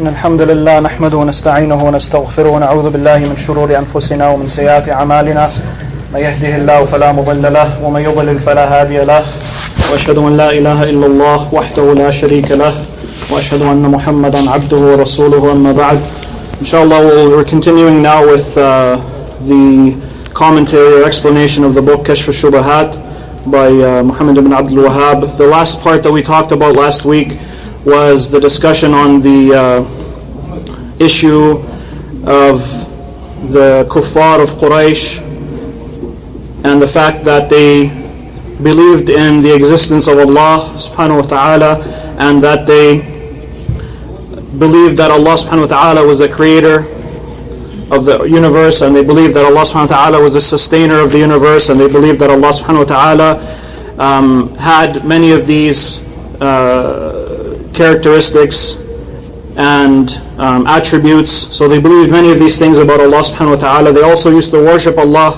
إن الحمد لله نحمده ونستعينه ونستغفره ونعوذ بالله من شرور أنفسنا ومن سيئات أعمالنا من يهده الله فلا مضل له ومن يضلل فلا هادي له وأشهد أن لا إله إلا الله وحده لا شريك له وأشهد أن محمدا عبده ورسوله أما بعد. Inshallah, we're continuing now with the commentary or explanation of the book Kashf al-Shubahat by Muhammad ibn Abdul Wahhab. The last part that we talked about last week was the discussion on the issue of the kuffar of Quraysh and the fact that they believed in the existence of Allah subhanahu wa ta'ala, and that they believed that Allah subhanahu wa ta'ala was the creator of the universe, and they believed that Allah subhanahu wa ta'ala was the sustainer of the universe, and they believed that Allah subhanahu wa ta'ala had many of these characteristics and attributes. So they believed many of these things about Allah subhanahu wa ta'ala. They also used to worship Allah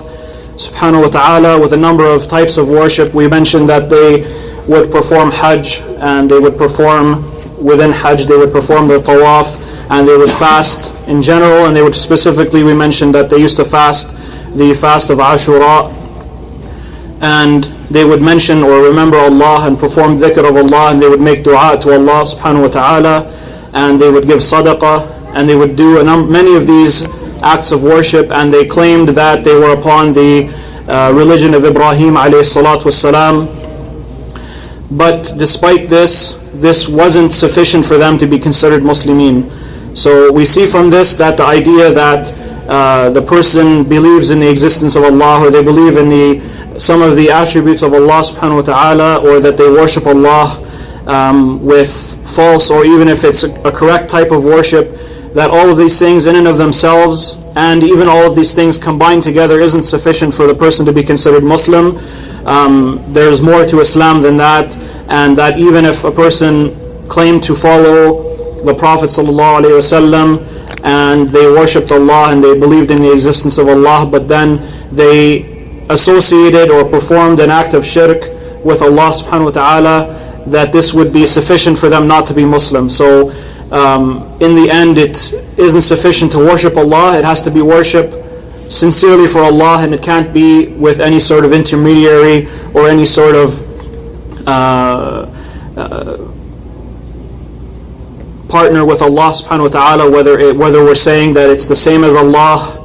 subhanahu wa ta'ala with a number of types of worship. We mentioned that they would perform Hajj, and they would perform within Hajj, they would perform their tawaf, and they would fast in general, and they would specifically, we mentioned that they used to fast the fast of Ashura, and they would mention or remember Allah and perform dhikr of Allah, and they would make dua to Allah subhanahu wa ta'ala, and they would give sadaqah, and they would do many of these acts of worship, and they claimed that they were upon the religion of Ibrahim alayhi salatu wassalam. But despite this wasn't sufficient for them to be considered Muslimin. So we see from this that the idea that the person believes in the existence of Allah, or they believe in some of the attributes of Allah subhanahu wa ta'ala, or that they worship Allah with false, or even if it's a correct type of worship, that all of these things in and of themselves, and even all of these things combined together, isn't sufficient for the person to be considered Muslim. There's more to Islam than that, and that even if a person claimed to follow the Prophet ﷺ, and they worshipped Allah and they believed in the existence of Allah, but then they associated or performed an act of shirk with Allah subhanahu wa ta'ala, that this would be sufficient for them not to be Muslim. So in the end, it isn't sufficient to worship Allah. It has to be worship sincerely for Allah, and it can't be with any sort of intermediary or any sort of partner with Allah subhanahu wa ta'ala, whether we're saying that it's the same as Allah,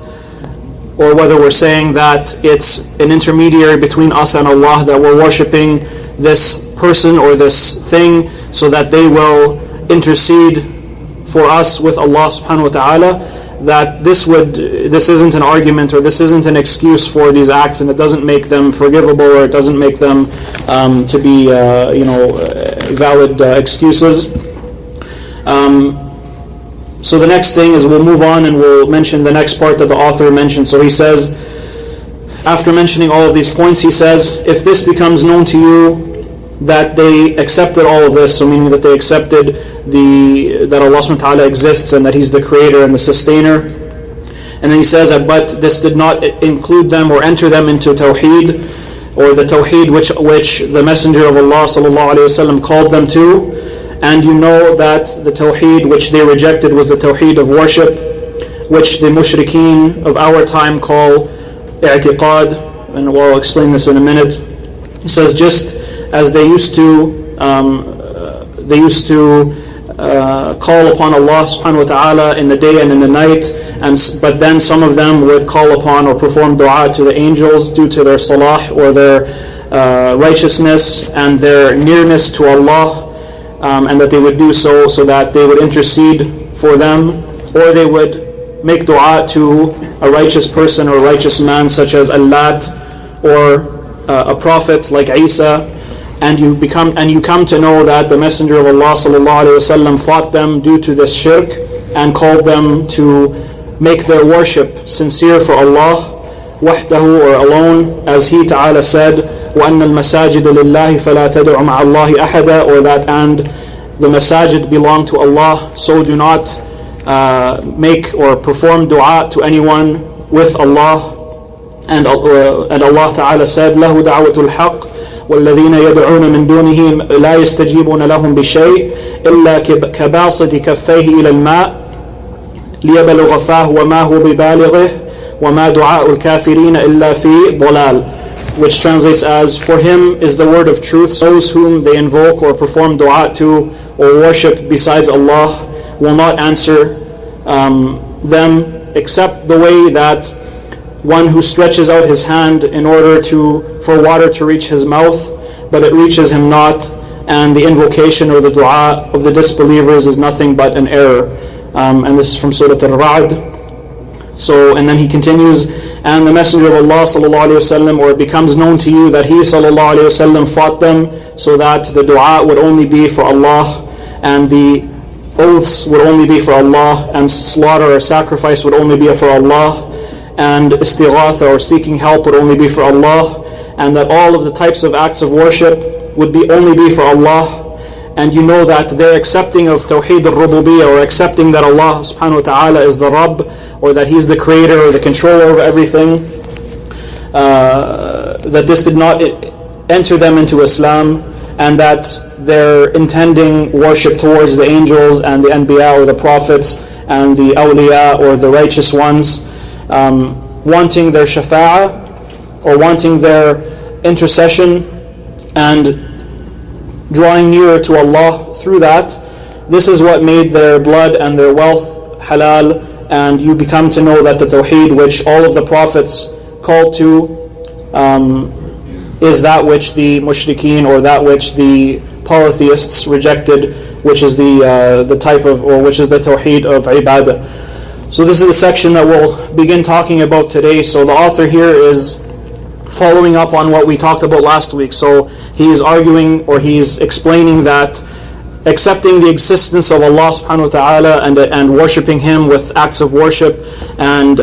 or whether we're saying that it's an intermediary between us and Allah, that we're worshipping this person or this thing so that they will intercede for us with Allah subhanahu wa ta'ala, that this isn't an argument, or this isn't an excuse for these acts, and it doesn't make them forgivable, or it doesn't make them to be valid excuses. So the next thing is, we'll move on and we'll mention the next part that the author mentioned. So he says, after mentioning all of these points, he says, if this becomes known to you that they accepted all of this, so meaning that they accepted that Allah subhanahu wa ta'ala exists and that He's the creator and the sustainer, and then he says that, but this did not include them or enter them into Tawheed, or the Tawheed which the Messenger of Allah sallallahu alayhi wa sallam called them to, and you know that the Tawheed which they rejected was the Tawheed of worship, which the mushrikeen of our time call i'tiqad, and we'll explain this in a minute. He says, just as they used to call upon Allah subhanahu wa ta'ala in the day and in the night, but then some of them would call upon or perform dua to the angels due to their salah, or their righteousness and their nearness to Allah, and that they would do so that they would intercede for them, or they would make dua to a righteous person or a righteous man such as Allat, or a prophet like Isa, and you come to know that the Messenger of Allah sallallahu alaihi wasallam fought them due to this shirk, and called them to make their worship sincere for Allah wahdahu, or alone, as He ta'ala said, وَأَنَّ الْمَسَاجِدَ لِلَّهِ فَلَا تَدْعُ مَعَ اللَّهِ أَحَدًا, or that, and the masajid belong to Allah, so do not make or perform dua to anyone with Allah. And Allah ta'ala said, لَهُ دَعْوَةُ الْحَقِّ والذين يدعون من دونه لا يستجيبون لهم بشيء إلا كباسط كفيه إلى الماء ليبلغ فاه وما هو ببالغه وما دعاء الكافرين إلا في ضلال, which translates as, for him is the word of truth. Those whom they invoke or perform dua to or worship besides Allah will not answer them except the way that one who stretches out his hand in order for water to reach his mouth, but it reaches him not, and the invocation or the dua of the disbelievers is nothing but an error. And this is from Surah Al-Ra'd. So, and then he continues, and the Messenger of Allah sallallahu alaihi wasallam, or it becomes known to you that he sallallahu alaihi wasallam fought them so that the dua would only be for Allah, and the oaths would only be for Allah, and slaughter or sacrifice would only be for Allah, and istighatha or seeking help would only be for Allah, and that all of the types of acts of worship would only be for Allah. And you know that their accepting of Tawheed al-Rububiyyah, or accepting that Allah subhanahu wa ta'ala is the Rabb, or that He's the creator or the controller of everything, that this did not enter them into Islam, and that they're intending worship towards the angels and the Anbiya or the prophets and the Awliya or the righteous ones, wanting their shafa'ah or wanting their intercession and drawing nearer to Allah through that. This is what made their blood and their wealth halal, and you become to know that the Tawheed which all of the prophets called to is that which the mushrikeen or that which the polytheists rejected, which is the type of, or which is the Tawheed of ibadah. So this is the section that we'll begin talking about today. So the author here is following up on what we talked about last week. So he is arguing, or he's explaining that accepting the existence of Allah subhanahu wa ta'ala and worshipping Him with acts of worship and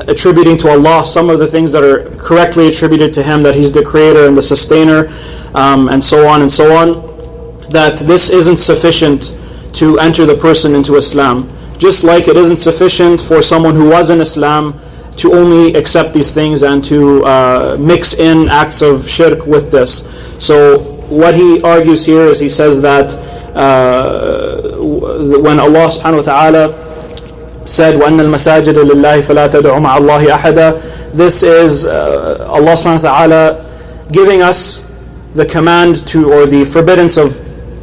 attributing to Allah some of the things that are correctly attributed to Him, that He's the creator and the sustainer, and so on, that this isn't sufficient to enter the person into Islam. Just like it isn't sufficient for someone who was in Islam to only accept these things and to mix in acts of shirk with this. So what he argues here is, he says that when Allah subhanahu wa ta'ala said, وَأَنَّ الْمَسَاجِدَ لِلَّهِ فَلَا تَدْعُوا مَعَ اللَّهِ أَحَدًا, this is Allah subhanahu wa ta'ala giving us the command to, or the forbiddance of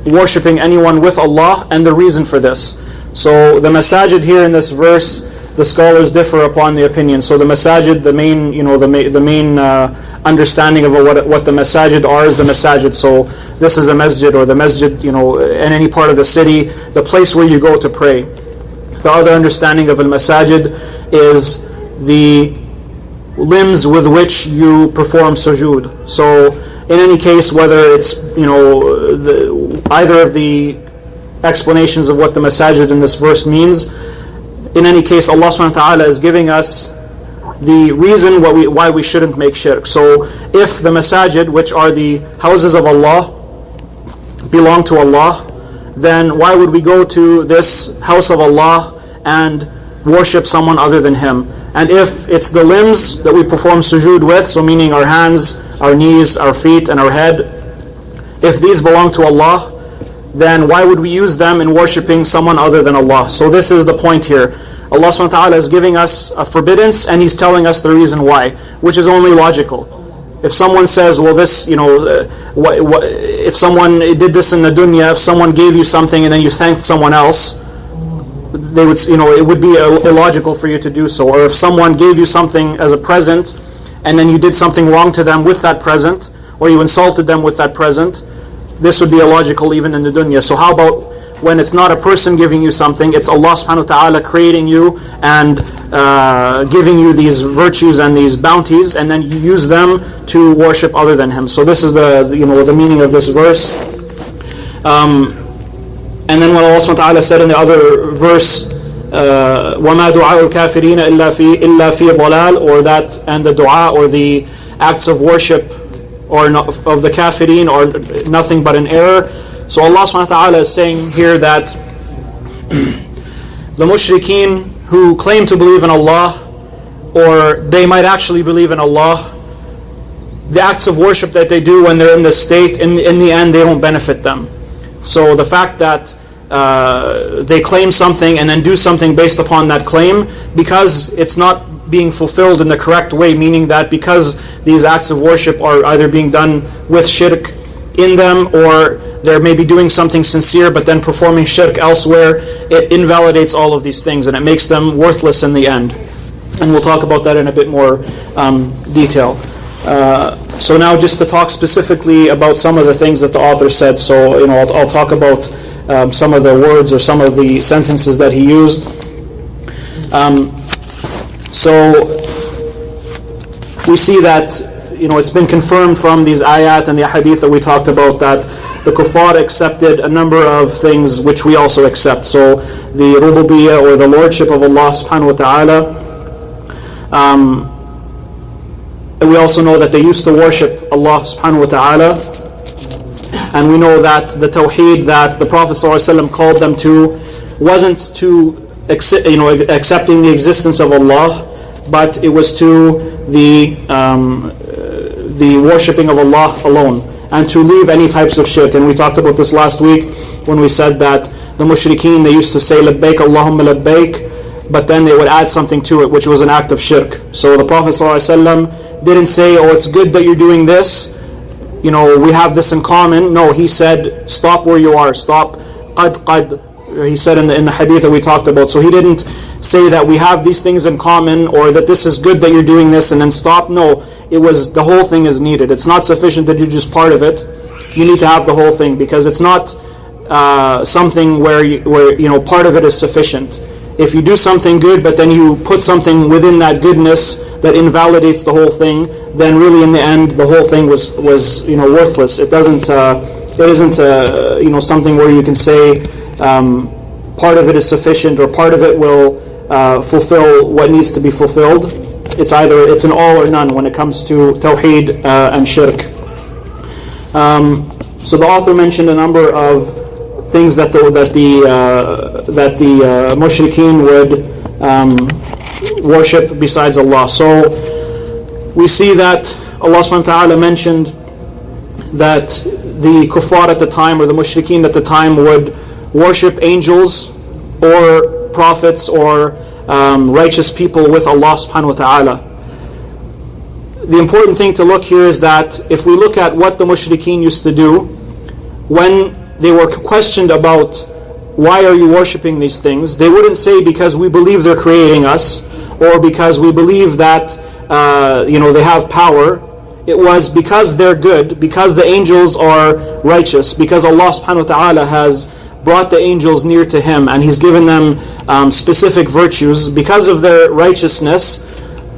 worshipping anyone with Allah, and the reason for this. So the masajid here in this verse, the scholars differ upon the opinion. So the masajid, the main understanding of what the masajid are is the masajid. So this is a masjid, or the masjid, in any part of the city, the place where you go to pray. The other understanding of al-masajid is the limbs with which you perform sujood. So in any case, whether it's either of the explanations of what the masajid in this verse means, in any case, Allah subhanahu wa ta'ala is giving us the reason why we shouldn't make shirk. So if the masajid, which are the houses of Allah, belong to Allah, then why would we go to this house of Allah and worship someone other than Him? And if it's the limbs that we perform sujood with, so meaning our hands, our knees, our feet, and our head, if these belong to Allah, then why would we use them in worshipping someone other than Allah? So this is the point here. Allah subhanahu wa ta'ala is giving us a forbiddance, and He's telling us the reason why, which is only logical. If someone says, well, this, if someone did this in the dunya, if someone gave you something and then you thanked someone else, they would, it would be illogical for you to do so. Or if someone gave you something as a present, and then you did something wrong to them with that present, or you insulted them with that present, this would be illogical even in the dunya. So how about when it's not a person giving you something, it's Allah subhanahu wa ta'ala creating you and giving you these virtues and these bounties, and then you use them to worship other than Him. So this is the meaning of this verse. And then what Allah subhanahu wa ta'ala said in the other verse, وَمَا دُعَاءُ الْكَافِرِينَ إِلَّا فِي ضَلَالٍ, or that, and the dua or the acts of worship or of the kafirin, or nothing but an error. So Allah subhanahu wa ta'ala is saying here that the mushrikeen who claim to believe in Allah, or they might actually believe in Allah, the acts of worship that they do when they're in this state, in the end, they don't benefit them. So the fact that they claim something and then do something based upon that claim, because it's not being fulfilled in the correct way, meaning that because these acts of worship are either being done with shirk in them, or they're maybe doing something sincere but then performing shirk elsewhere, it invalidates all of these things and it makes them worthless in the end. And we'll talk about that in a bit more detail. So now just to talk specifically about some of the things that the author said. So I'll talk about some of the words or some of the sentences that he used. So we see that it's been confirmed from these ayat and the hadith that we talked about that the kuffar accepted a number of things which we also accept. So the rububiyyah, or the lordship of Allah subhanahu wa ta'ala. We also know that they used to worship Allah subhanahu wa ta'ala, and we know that the tawheed that the Prophet ﷺ called them to wasn't to accepting the existence of Allah, but it was to the worshipping of Allah alone, and to leave any types of shirk. And we talked about this last week when we said that the mushrikeen, they used to say labbaik Allahumma labbaik, but then they would add something to it, which was an act of shirk. So the Prophet ﷺ didn't say, oh, it's good that you're doing this, we have this in common. No, he said, stop where you are, stop, qad, he said in the hadith that we talked about. So he didn't say that we have these things in common, or that this is good that you're doing this and then stop. No, it was the whole thing is needed. It's not sufficient that you just part of it. You need to have the whole thing, because it's not something where part of it is sufficient. If you do something good, but then you put something within that goodness that invalidates the whole thing, then really in the end the whole thing was worthless. It isn't something where you can say part of it is sufficient or part of it will fulfill what needs to be fulfilled. It's an all or none when it comes to tawheed and shirk. So the author mentioned a number of things that the mushrikeen would worship besides Allah. So we see that Allah subhanahu wa ta'ala mentioned that the kuffar at the time, or the mushrikeen at the time, would worship angels or prophets or righteous people with Allah subhanahu wa ta'ala. The important thing to look here is that if we look at what the mushrikeen used to do, when they were questioned about why are you worshipping these things, they wouldn't say because we believe they're creating us, or because we believe that they have power. It was because they're good, because the angels are righteous, because Allah subhanahu wa ta'ala has brought the angels near to Him and He's given them specific virtues. Because of their righteousness,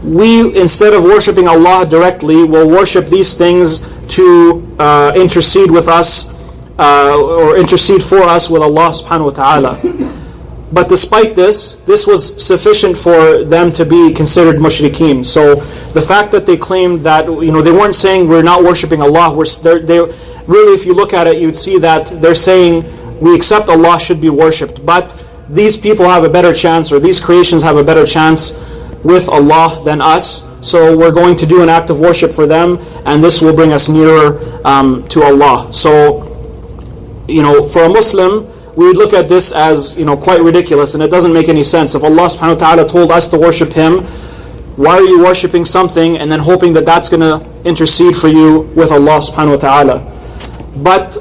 we, instead of worshipping Allah directly, will worship these things to intercede with us, or intercede for us with Allah subhanahu wa ta'ala. But despite this was sufficient for them to be considered mushrikeen. So the fact that they claimed that, they weren't saying we're not worshipping Allah. They really, if you look at it, you'd see that they're saying we accept Allah should be worshipped, but these people have a better chance, or these creations have a better chance with Allah than us. So we're going to do an act of worship for them, and this will bring us nearer to Allah. So, for a Muslim, we would look at this as quite ridiculous, and it doesn't make any sense. If Allah subhanahu wa ta'ala told us to worship Him, why are you worshipping something and then hoping that that's going to intercede for you with Allah subhanahu wa ta'ala? But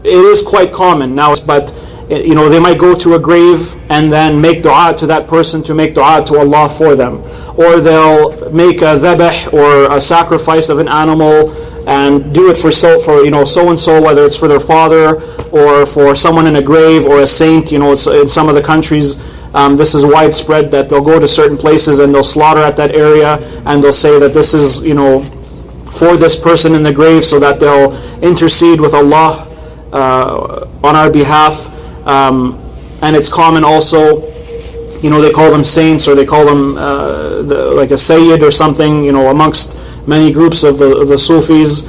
it is quite common now, but they might go to a grave and then make dua to that person to make dua to Allah for them, or they'll make a dhabh, or a sacrifice of an animal, and do it for so and so, whether it's for their father or for someone in a grave or a saint. It's in some of the countries this is widespread, that they'll go to certain places and they'll slaughter at that area, and they'll say that this is for this person in the grave, so that they'll intercede with Allah on our behalf. And it's common also, they call them saints, or they call them like a sayyid or something, amongst many groups of the Sufis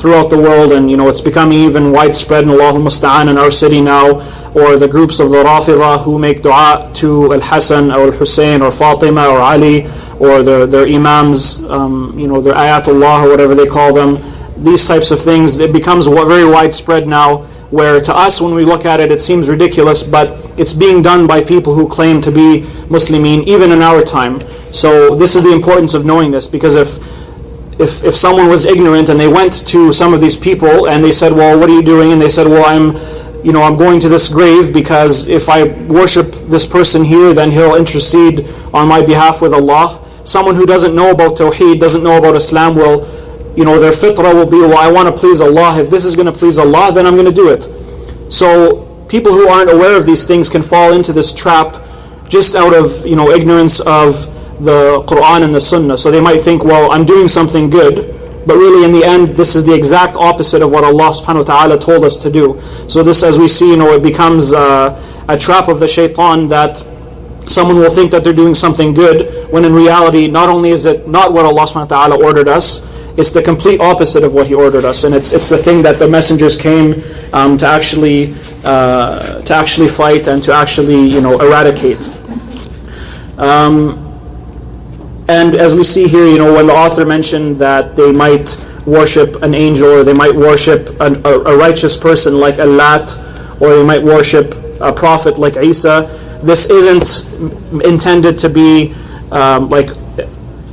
throughout the world, and it's becoming even widespread in Allahul Musta'an in our city now, or the groups of the Rafidah who make dua to Al-Hasan or Al-Hussein or Fatima or Ali or their imams, their ayatullah or whatever they call them. These types of things, it becomes very widespread now, where to us when we look at it, it seems ridiculous, but it's being done by people who claim to be Muslimin, even in our time. So this is the importance of knowing this, because if someone was ignorant and they went to some of these people and they said, well, what are you doing? And they said, well, I'm going to this grave because if I worship this person here, then he'll intercede on my behalf with Allah. Someone who doesn't know about Tawheed, doesn't know about Islam will, their fitrah will be, well, I want to please Allah. If this is going to please Allah, then I'm going to do it. So people who aren't aware of these things can fall into this trap just out of, ignorance of the Quran and the Sunnah. So they might think, well, I'm doing something good, but really in the end, this is the exact opposite of what Allah subhanahu wa ta'ala told us to do. So this, as we see, it becomes a trap of the shaitan, that someone will think that they're doing something good, when in reality, not only is it not what Allah subhanahu wa ta'ala ordered us, it's the complete opposite of what He ordered us, and it's the thing that the messengers came to actually fight and to actually eradicate. And as we see here, when the author mentioned that they might worship an angel, or they might worship a righteous person like Al-Lat, or they might worship a prophet like Isa, this isn't intended to be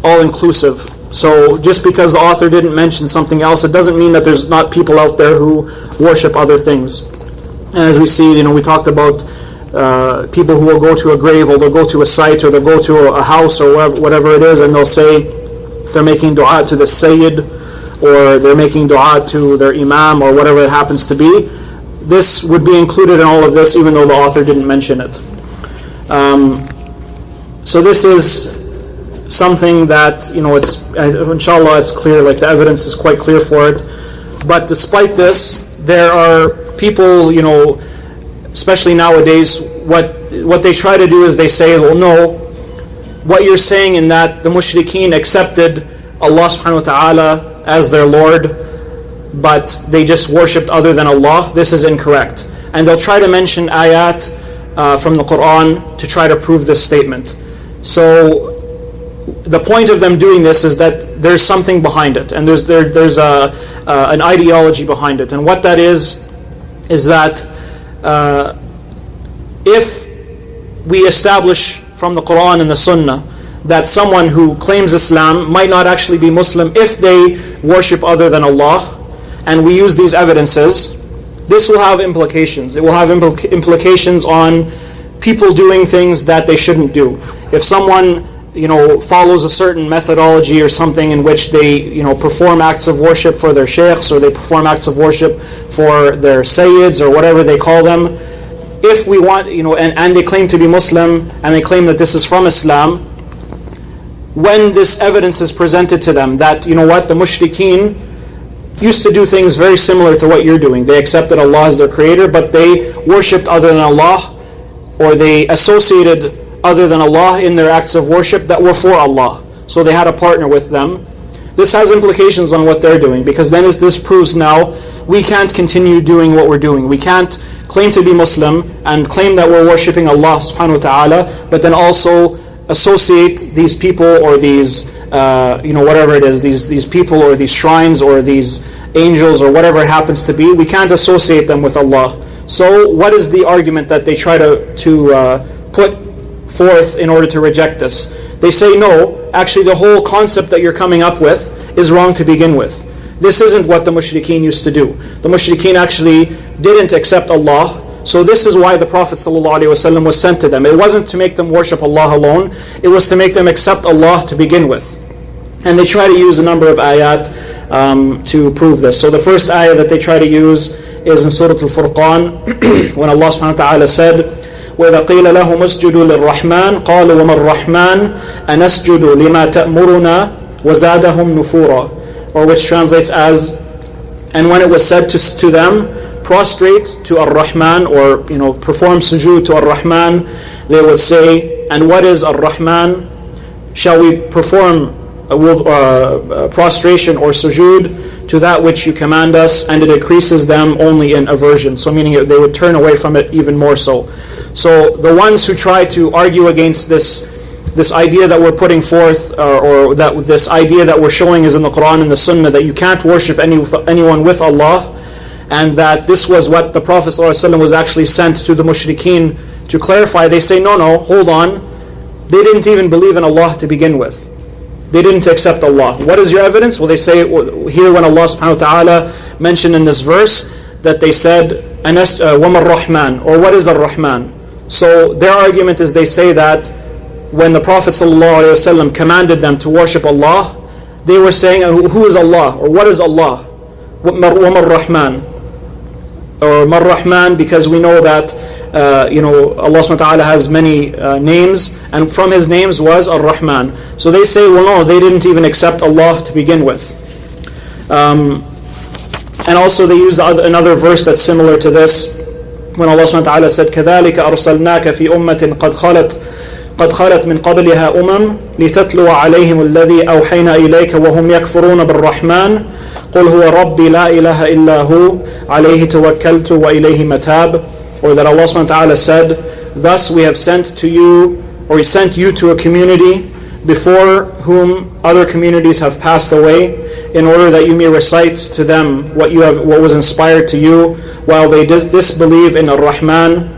all-inclusive. So just because the author didn't mention something else, it doesn't mean that there's not people out there who worship other things. And as we see, we talked about people who will go to a grave, or they'll go to a site, or they'll go to a house, or whatever it is, and they'll say they're making dua to the Sayyid, or they're making dua to their Imam, or whatever it happens to be. This would be included in all of this, even though the author didn't mention it. So this is something that, it's inshallah it's clear, like the evidence is quite clear for it. But despite this, there are people, especially nowadays, what they try to do is they say, well, no, what you're saying in that the mushrikeen accepted Allah subhanahu wa ta'ala as their Lord, but they just worshipped other than Allah, this is incorrect. And they'll try to mention ayat from the Quran to try to prove this statement. So the point of them doing this is that there's something behind it, and there's an ideology behind it. And what that is that if we establish from the Quran and the Sunnah that someone who claims Islam might not actually be Muslim if they worship other than Allah, and we use these evidences, this will have implications. It will have implications on people doing things that they shouldn't do. If someone follows a certain methodology or something in which they perform acts of worship for their sheikhs, or they perform acts of worship for their sayyids, or whatever they call them, if we want, and they claim to be Muslim, and they claim that this is from Islam, when this evidence is presented to them that, the mushrikeen used to do things very similar to what you're doing. They accepted Allah as their creator, but they worshipped other than Allah, or they associated other than Allah in their acts of worship that were for Allah. So they had a partner with them. This has implications on what they're doing, because then this proves now we can't continue doing what we're doing. We can't claim to be Muslim and claim that we're worshipping Allah subhanahu wa ta'ala, but then also associate these people, or these whatever it is, these people, or these shrines, or these angels, or whatever it happens to be. We can't associate them with Allah. So what is the argument that they try to put forth in order to reject this? They say, no, actually the whole concept that you're coming up with is wrong to begin with. This isn't what the mushrikeen used to do. The mushrikeen actually didn't accept Allah. So this is why the Prophet ﷺ was sent to them. It wasn't to make them worship Allah alone. It was to make them accept Allah to begin with. And they try to use a number of ayat to prove this. So the first ayah that they try to use is in Surah Al-Furqan, when Allah subhanahu wa ta'ala said, وَإِذَا قِيلَ لَهُمُ اسْجُدُوا لِلرَّحْمَنِ قَالُوا وَمَا الرَّحْمَنِ أَنَسْجُدُ لِمَا تَأْمُرُنَا وَزَادَهُمْ نُفُورًا, or which translates as, and when it was said to them, prostrate to Ar-Rahman, or perform sujood to Ar-Rahman, they would say, and what is Ar-Rahman? Shall we perform prostration or sujood to that which you command us? And it increases them only in aversion. So meaning they would turn away from it even more so. So the ones who try to argue against this this idea that we're putting forth, or that this idea that we're showing is in the Quran and the Sunnah, that you can't worship anyone with Allah, and that this was what the Prophet ﷺ was actually sent to the mushrikeen to clarify. They say, no, hold on. They didn't even believe in Allah to begin with. They didn't accept Allah. What is your evidence? Well, they say here, when Allah subhanahu wa ta'ala mentioned in this verse that they said, وَمَا الرَّحْمَنِ, or what is Ar-Rahman? So their argument is, they say that when the Prophet ﷺ commanded them to worship Allah, they were saying, who is Allah? Or what is Allah? وَمَا الرَّحْمَنِ, or Mar-Rahman, because we know that Allah subhanahu wa ta'ala has many names, and from His names was Ar-Rahman. So they say, well, no, they didn't even accept Allah to begin with. And also they use another verse that's similar to this, when Allah subhanahu wa ta'ala said, كَذَلِكَ أَرْسَلْنَاكَ فِي أُمَّةٍ قَدْ خَلَتْ مِنْ قَبْلِهَا لِتَتْلُوَ عَلَيْهِمُ الَّذِي أَوْحَيْنَا إِلَيْكَ وَهُمْ يَكْفُرُونَ بِالرَّحْمَنِ قُلْ هُوَ رَبِّي لَا إِلَهَ إِلَّا هُوَ عَلَيْهِ تَوَكَّلْتُ وَإِلَيْهِ مَتَابِ. Or that Allah subhanahu wa ta'ala said, thus we have sent to you, or He sent you to a community before whom other communities have passed away, in order that you may recite to them what was inspired to you, while they disbelieve in Ar-Rahman.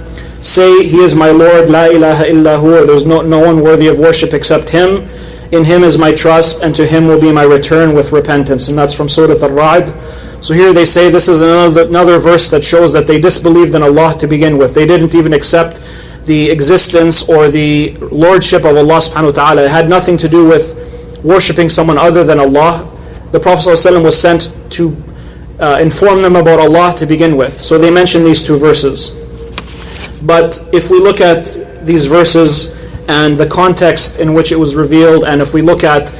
Say, He is my Lord, La ilaha illa hu, there is no one worthy of worship except Him. In Him is my trust, and to Him will be my return with repentance. And that's from Surah Al-Ra'd. So here they say this is another verse that shows that they disbelieved in Allah to begin with. They didn't even accept the existence or the lordship of Allah subhanahu wa ta'ala. It had nothing to do with worshipping someone other than Allah. The Prophet ﷺ was sent to inform them about Allah to begin with. So they mention these two verses. But if we look at these verses and the context in which it was revealed, and if we look at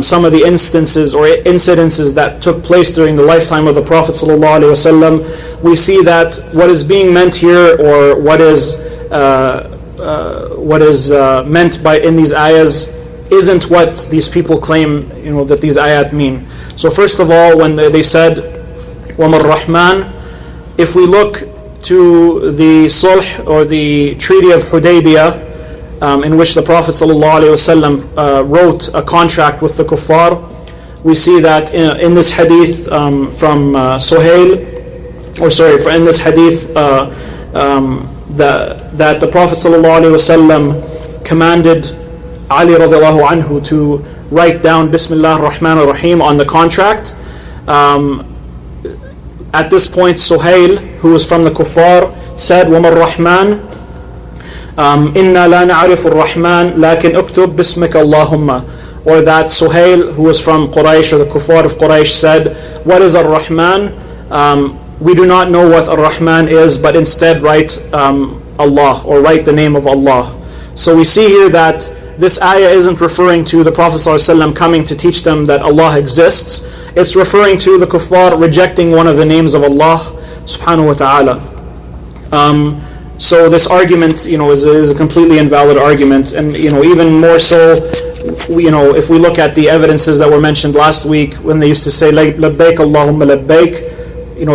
some of the instances or incidences that took place during the lifetime of the Prophet ﷺ, we see that what is being meant here, or what is meant by in these ayahs, isn't what these people claim that these ayat mean. So first of all, when they said وَمَا الرَّحْمَنِ, if we look to the Sulh, or the Treaty of Hudaybiyah, in which the Prophet ﷺ wrote a contract with the kuffar, we see that in this hadith from Suhail, in this hadith that the Prophet ﷺ commanded Ali radiallahu anhu to write down Bismillah ar-Rahman ar-Rahim on the contract. At this point, Suhail, who was from the kuffar, said, وَمَا الرَّحْمَنِ إِنَّا لَا نَعْرِفُ الرَّحْمَنِ لَكِنْ أُكْتُبْ بِاسْمِكَ اللَّهُمَّ. Or that Suhail, who was from Quraysh, or the kuffar of Quraysh, said, what is Ar-Rahman? We do not know what Ar-Rahman is, but instead write Allah, or write the name of Allah. So we see here that this ayah isn't referring to the Prophet ﷺ coming to teach them that Allah exists. It's referring to the kuffar rejecting one of the names of Allah subhanahu wa ta'ala. So this argument, is a completely invalid argument, and even more so, if we look at the evidences that were mentioned last week, when they used to say labbaik Allahumma labbaik,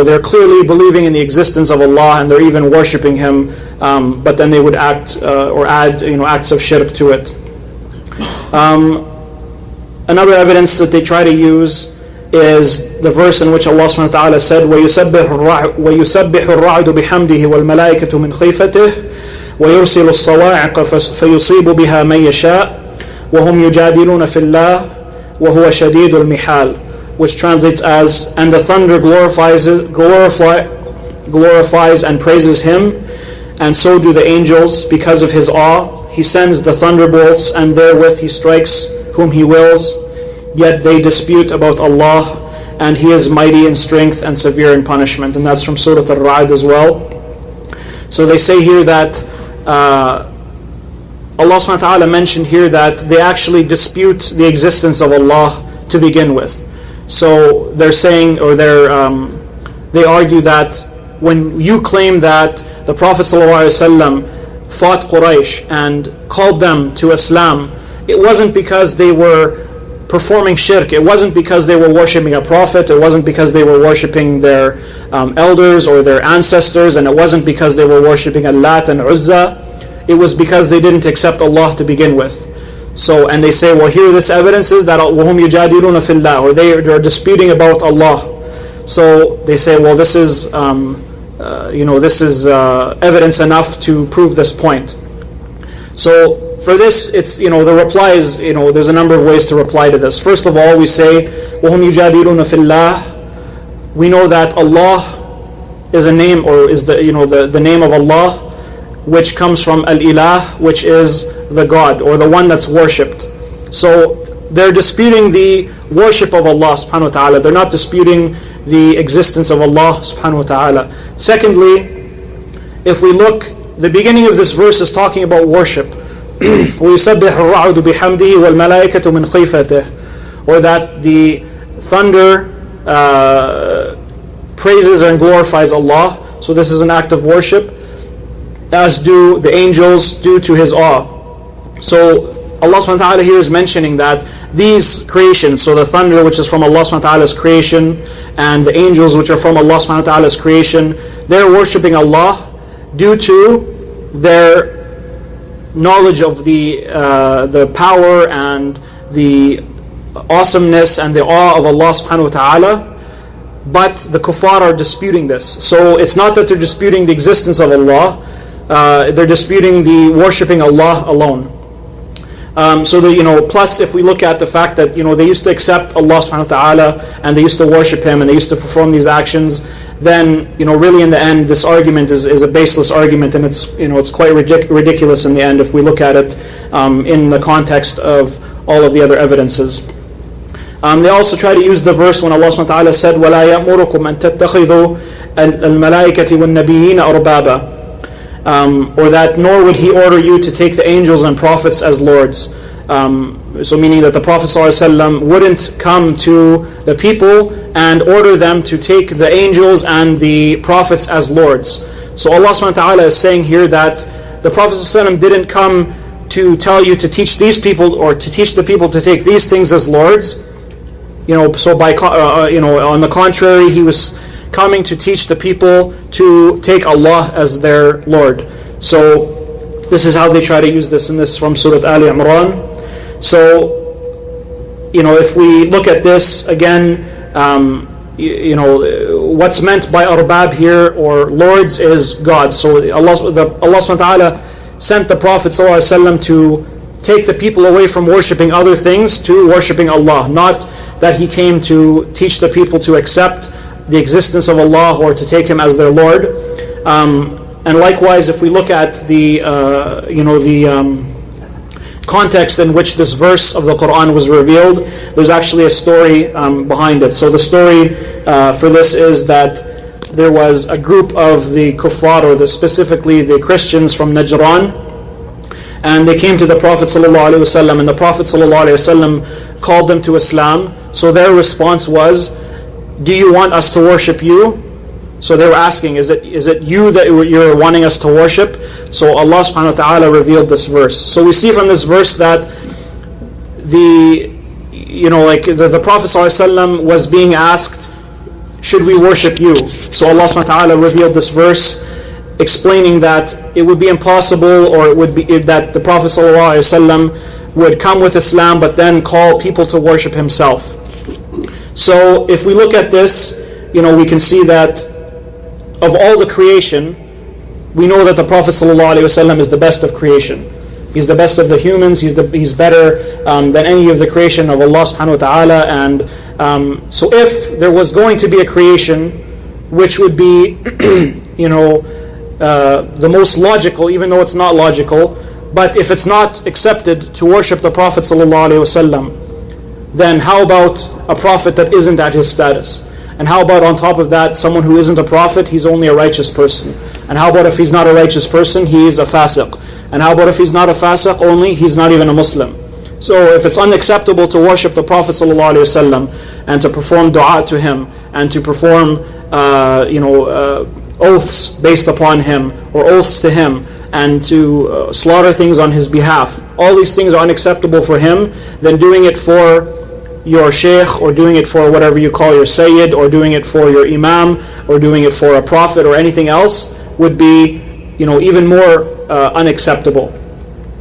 they're clearly believing in the existence of Allah, and they're even worshipping Him, but then they would act or add acts of shirk to it. Another evidence that they try to use is the verse in which Allah subhanahu wa ta'ala said, وَيُسَبِّحُ الرَّعْدُ بِحَمْدِهِ وَالْمَلَائِكَةُ مِنْ خِيفَتِهِ وَيُرْسِلُ الصَّوَاعِقَ فَيُصِيبُ بِهَا مَنْ يَشَاءُ وَهُمْ يُجَادِلُونَ فِي اللَّهِ وَهُوَ شَدِيدُ الْمِحَالِ, which translates as, and the thunder glorifies and praises Him, and so do the angels because of His awe. He sends the thunderbolts, and therewith He strikes whom He wills. Yet they dispute about Allah, and He is mighty in strength and severe in punishment. And that's from Surah Al-Ra'd as well. So they say here that Allah subhanahu wa ta'ala mentioned here that they actually dispute the existence of Allah to begin with. So they're saying, or they argue that when you claim that the Prophet ﷺ fought Quraysh and called them to Islam, it wasn't because they were performing shirk, it wasn't because they were worshipping a prophet, it wasn't because they were worshipping their elders or their ancestors, and it wasn't because they were worshipping Al-Lat and Uzza. It was because they didn't accept Allah to begin with. So, and they say, well, here this evidence is that وَهُمْ يُجَادِلُونَ فِي اللَّهِ, or they are disputing about Allah. So they say, well, this is evidence enough to prove this point. So for this, it's the reply is there's a number of ways to reply to this. First of all, we say وَهُمْ يُجَادِلُونَ فِي اللَّهِ. We know that Allah is a name, or is the name of Allah, which comes from Al-Ilah, which is the God, or the one that's worshipped. So they're disputing the worship of Allah subhanahu wa ta'ala. They're not disputing the existence of Allah subhanahu wa ta'ala. Secondly, if we look, the beginning of this verse is talking about worship. وَيُسَبِّحُ الرَّعْدُ بِحَمْدِهِ وَالْمَلَائِكَةُ مِنْ خِيفَتِهِ, or that the thunder praises and glorifies Allah. So this is an act of worship, as do the angels due to His awe. So Allah subhanahu wa ta'ala here is mentioning that these creations, so the thunder, which is from Allah subhanahu wa ta'ala's creation, and the angels, which are from Allah subhanahu wa ta'ala's creation, they're worshipping Allah due to their knowledge of the power and the awesomeness and the awe of Allah subhanahu wa ta'ala. But the kuffar are disputing this. So it's not that they're disputing the existence of Allah, they're disputing the worshipping Allah alone. Plus if we look at the fact that they used to accept Allah subhanahu wa ta'ala, and they used to worship Him, and they used to perform these actions, then really in the end this argument is a baseless argument, and it's quite ridiculous in the end if we look at it in the context of all of the other evidences. They also try to use the verse when Allah subhanahu wa ta'ala said وَلَا يَأْمُرُكُمْ أَن تَتَّخِذُوا الْمَلَائِكَةِ وَالنَّبِيِّينَ أَرْبَابًا, or that nor would He order you to take the angels and prophets as lords. So meaning that the Prophet ﷺ wouldn't come to the people and order them to take the angels and the prophets as lords. So Allah subhanahu wa ta'ala is saying here that the Prophet ﷺ didn't come to tell you to teach these people, or to teach the people to take these things as lords. So by on the contrary, He was coming to teach the people to take Allah as their Lord. So this is how they try to use this, and this from Surah Al Imran. So if we look at this again, what's meant by arbab here, or lords, is God. So Allah subhanahu wa ta'ala sent the Prophet ﷺ to take the people away from worshipping other things to worshipping Allah, not that He came to teach the people to accept the existence of Allah or to take Him as their Lord. And likewise, if we look at the context in which this verse of the Quran was revealed, there's actually a story behind it. So the story for this is that there was a group of the kuffar, or specifically the Christians from Najran, and they came to the Prophet ﷺ, and the Prophet ﷺ called them to Islam. So their response was, do you want us to worship you? So they were asking, is it you that you're wanting us to worship? So Allah subhanahu wa ta'ala revealed this verse. So we see from this verse that the Prophet ﷺ was being asked, should we worship you? So Allah subhanahu wa ta'ala revealed this verse explaining that it would be impossible, or it would be that the Prophet ﷺ would come with Islam but then call people to worship himself. So if we look at this, we can see that of all the creation, we know that the Prophet ﷺ is the best of creation. He's the best of the humans. He's better than any of the creation of Allah subhanahu wa ta'ala. And so if there was going to be a creation which would be the most logical, even though it's not logical, but if it's not accepted to worship the Prophet ﷺ, then how about a prophet that isn't at his status? And how about on top of that, someone who isn't a prophet, he's only a righteous person? And how about if he's not a righteous person, he is a fasiq? And how about if he's not a fasiq only, he's not even a Muslim? So if it's unacceptable to worship the Prophet ﷺ and to perform dua to him and to perform oaths based upon him, or oaths to him, and to slaughter things on his behalf, all these things are unacceptable for him, then doing it for your sheikh, or doing it for whatever you call your sayyid, or doing it for your imam, or doing it for a prophet or anything else would be even more unacceptable.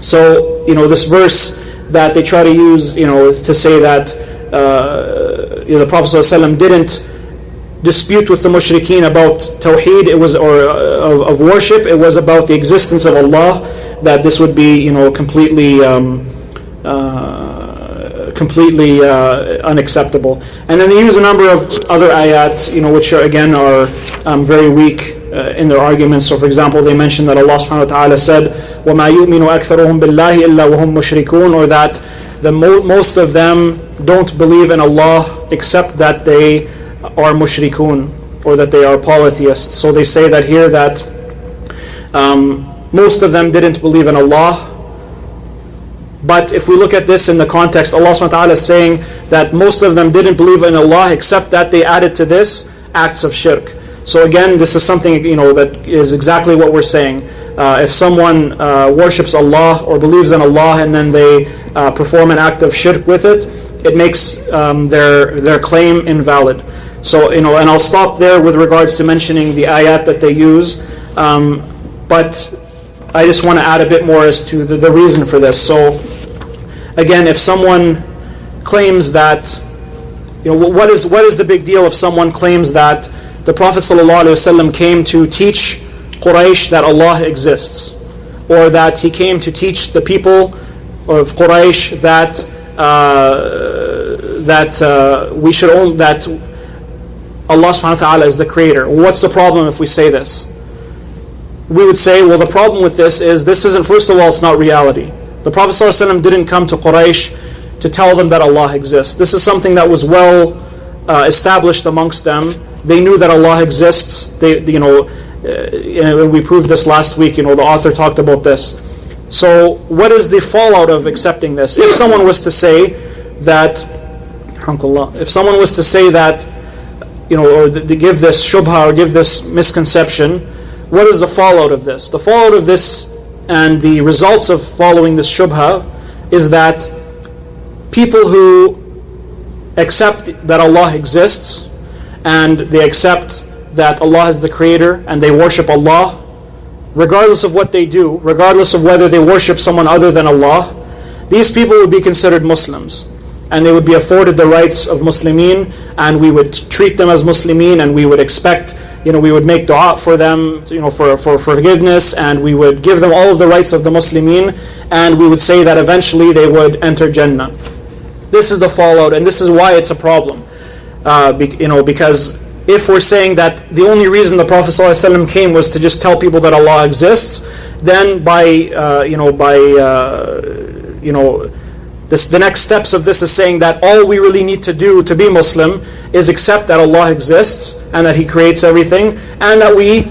So this verse that they try to use, to say that the Prophet ﷺ didn't dispute with the mushrikeen about tawheed, of worship. It was about the existence of Allah, that this would be, completely unacceptable. And then they use a number of other ayat, which are very weak in their arguments. So, for example, they mention that Allah subhanahu wa ta'ala said, وَمَا يُؤْمِنُ أَكْثَرُهُمْ بِاللَّهِ إِلَّا وَهُمْ مُشْرِكُونَ, or that most of them don't believe in Allah except that they are mushrikun, or that they are polytheists. So they say that here that most of them didn't believe in Allah. But if we look at this in the context, Allah subhanahu wa ta'ala is saying that most of them didn't believe in Allah except that they added to this acts of shirk. So again, this is something that is exactly what we're saying. If someone worships Allah or believes in Allah and then they perform an act of shirk with it, it makes their claim invalid. So and I'll stop there with regards to mentioning the ayat that they use, but I just want to add a bit more as to the reason for this. So again, if someone claims that, what is the big deal if someone claims that the Prophet ﷺ came to teach Quraysh that Allah exists, or that he came to teach the people of Quraysh that we should own, that Allah subhanahu wa ta'ala is the creator. What's the problem if we say this? We would say, well, the problem with this isn't, first of all, it's not reality. The Prophet ﷺ didn't come to Quraysh to tell them that Allah exists. This is something that was well established amongst them. They knew that Allah exists. We proved this last week. The author talked about this. So, what is the fallout of accepting this? If someone was to say that, or to give this shubha or give this misconception, what is the fallout of this? The fallout of this and the results of following this shubha is that people who accept that Allah exists and they accept that Allah is the creator and they worship Allah, regardless of what they do, regardless of whether they worship someone other than Allah, these people would be considered Muslims. And they would be afforded the rights of Muslimin, and we would treat them as Muslimin, and we would expect, we would make dua for them, for forgiveness, and we would give them all of the rights of the Muslimin, and we would say that eventually they would enter Jannah. This is the fallout, and this is why it's a problem. Because if we're saying that the only reason the Prophet ﷺ came was to just tell people that Allah exists, then the next steps of this is saying that all we really need to do to be Muslim is accept that Allah exists and that He creates everything, and that we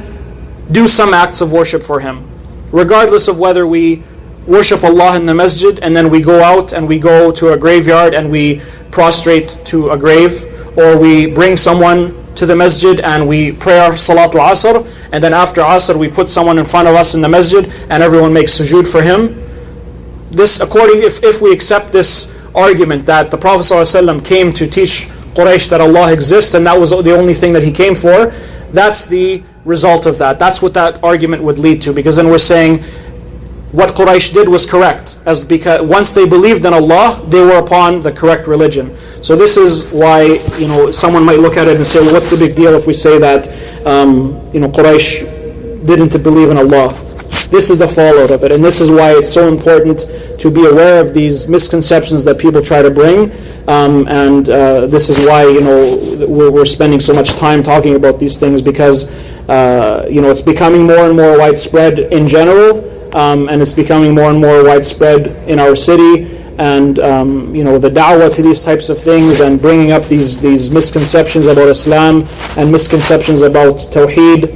do some acts of worship for Him, regardless of whether we worship Allah in the masjid and then we go out and we go to a graveyard and we prostrate to a grave, or we bring someone to the masjid and we pray our Salat al-Asr, and then after Asr we put someone in front of us in the masjid and everyone makes sujood for him. This, if we accept this argument that the Prophet ﷺ came to teach Quraysh that Allah exists and that was the only thing that he came for, that's the result of that. That's what that argument would lead to, because then we're saying what Quraysh did was correct, because once they believed in Allah, they were upon the correct religion. So this is why someone might look at it and say, well, what's the big deal if we say that Quraysh didn't believe in Allah? This is the fallout of it, and this is why it's so important to be aware of these misconceptions that people try to bring, and this is why we're spending so much time talking about these things, because it's becoming more and more widespread in general, and it's becoming more and more widespread in our city, and the da'wah to these types of things and bringing up these misconceptions about Islam and misconceptions about Tawheed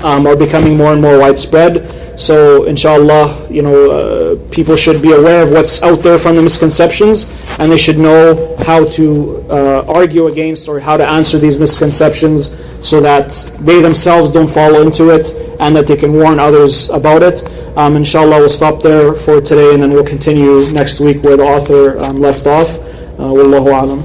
are becoming more and more widespread. So, inshallah, people should be aware of what's out there from the misconceptions, and they should know how to argue against or how to answer these misconceptions so that they themselves don't fall into it and that they can warn others about it. Inshallah, we'll stop there for today, and then we'll continue next week where the author left off. Wallahu a'lam.